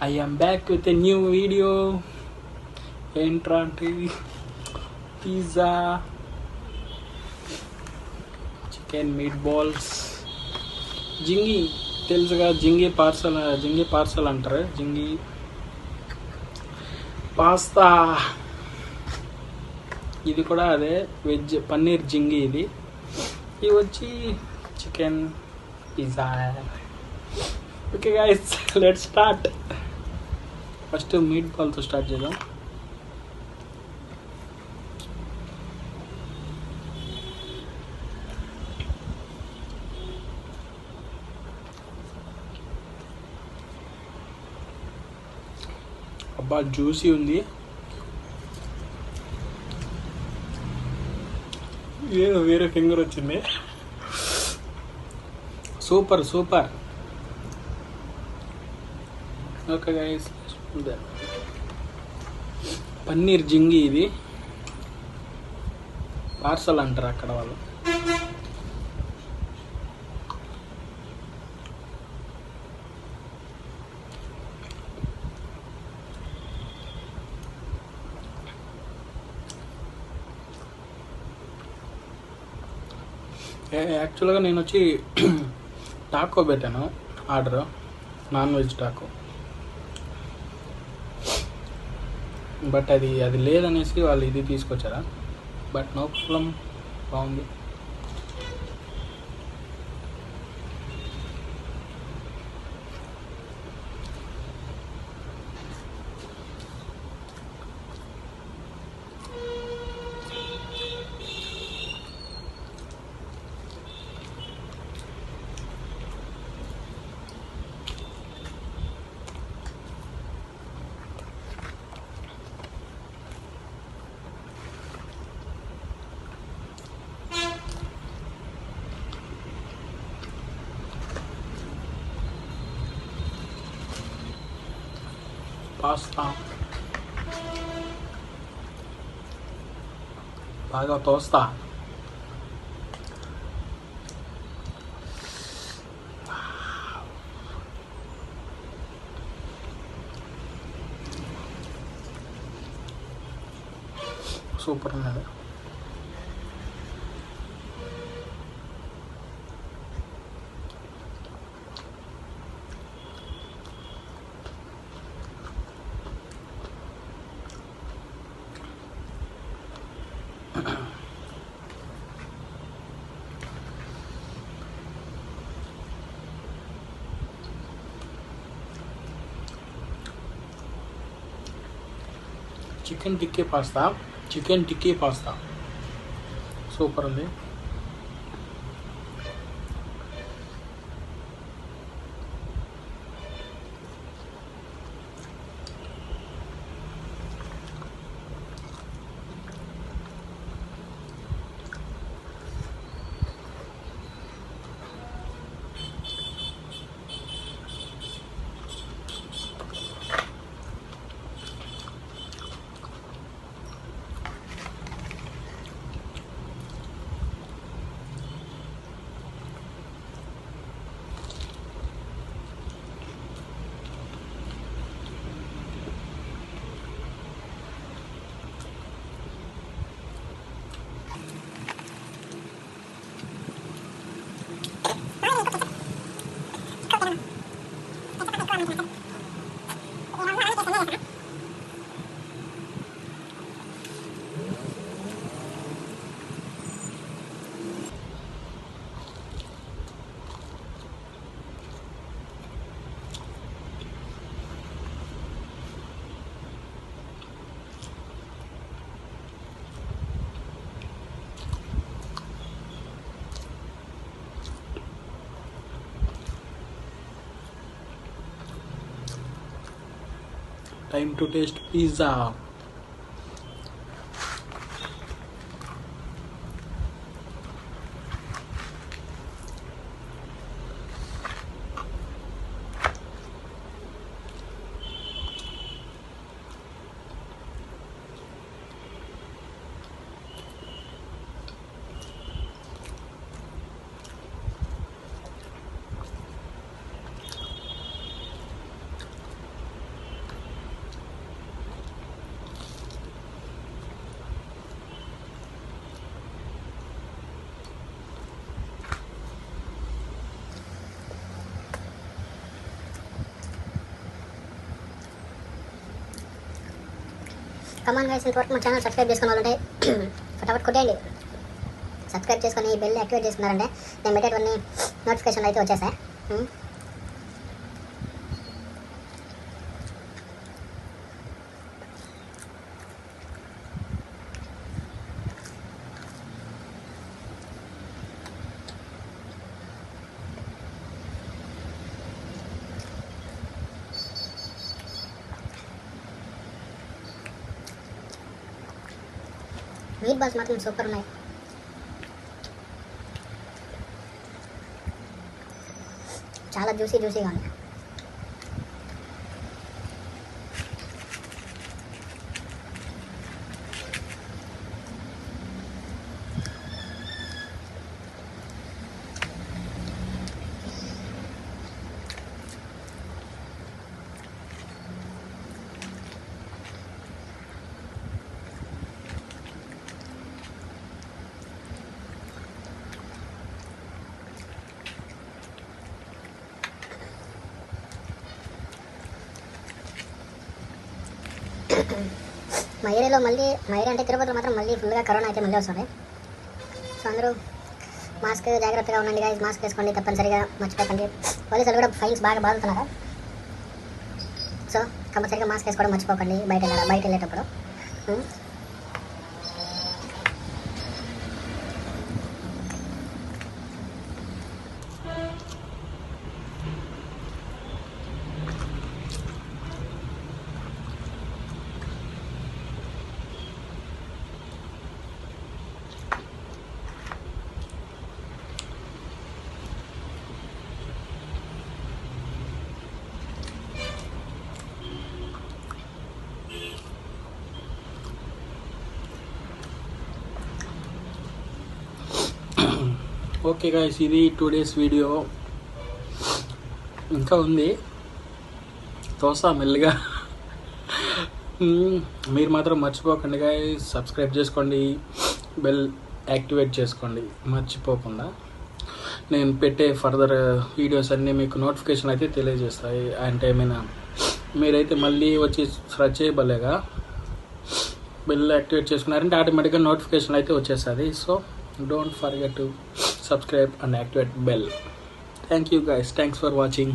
I am back with a new video. Entrante pizza, chicken meatballs, జింగి తెలుసుగా, జింగి parcel అంటారు. జింగి pasta, ఇది కూడా అదే వెజ్ పన్నీర్ జింగి. ఇది వచ్చి chicken pizza. Okay guys, let's start. First meet బాల్తో స్టార్ట్ చేద్దాం. అబ్బా జ్యూసీ ఉంది. ఏదో వేరే ఫింగర్ వచ్చింది. సూపర్. ఓకే గైస్, పన్నీర్ జింగి ఇది పార్సల్ అంటారు అక్కడ వాళ్ళు. యాక్చువల్గా నేను వచ్చి టాకో పెట్టాను order, non veg Taco. But అది లేదనేసి వాళ్ళు ఇది తీసుకొచ్చారా. బట్ నో ప్రాబ్లం, బాగుంది. పాస్తా బాగా తోస్తా. సూపర్ ఉన్నది. చికెన్ టిక్కీ పాస్తా సూపర్ ఉంది. Time to taste pizza. Come on guys, ఇంతవరకు మా ఛానల్ సబ్స్క్రైబ్ చేసుకున్న వాళ్ళంటే ఫటాఫట్ కొట్టేయండి. సబ్స్క్రైబ్ చేసుకొని బెల్ యాక్టివేట్ చేసుకున్నారంటే నేను పెట్టేటువంటి నోటిఫికేషన్లు అయితే వచ్చేసాయి. మీట్ బాల్స్ మాత్రం సూపర్ ఉన్నాయి. చాలా జ్యూసీగా ఉంది. మా ఏరియాలో మా ఏరియా అంటే తిరుపతిలో మాత్రం మళ్ళీ ఫుల్గా కరోనా అయితే మళ్ళీ వస్తుంది. సో అందరూ మాస్క్ జాగ్రత్తగా ఉండండి గైస్. మాస్క్ వేసుకోండి, తప్పనిసరిగా మర్చిపోకండి. పోలీసులు కూడా ఫైన్స్ బాగా బాదుతున్నారు. సో కంపల్సరిగా మాస్క్ వేసుకోవడం మర్చిపోకండి బయట వెళ్ళేటప్పుడు. ఓకే గాయ్స్, ఇది 2 days వీడియో. ఇంకా ఉంది తోసా మెల్లిగా. మీరు మాత్రం మర్చిపోకండి గాయ్స్, సబ్స్క్రైబ్ చేసుకోండి, బెల్ యాక్టివేట్ చేసుకోండి మర్చిపోకుండా. నేను పెట్టే ఫర్దర్ వీడియోస్ అన్నీ మీకు నోటిఫికేషన్ అయితే తెలియజేస్తాయి. అంటే మీరైతే మళ్ళీ వచ్చి సెర్చ్ చేయబలేగా బెల్ యాక్టివేట్ చేసుకున్నారంటే ఆటోమేటిక్గా నోటిఫికేషన్ అయితే వచ్చేస్తుంది. So don't forget to subscribe and activate bell. Thank you guys, thanks for watching.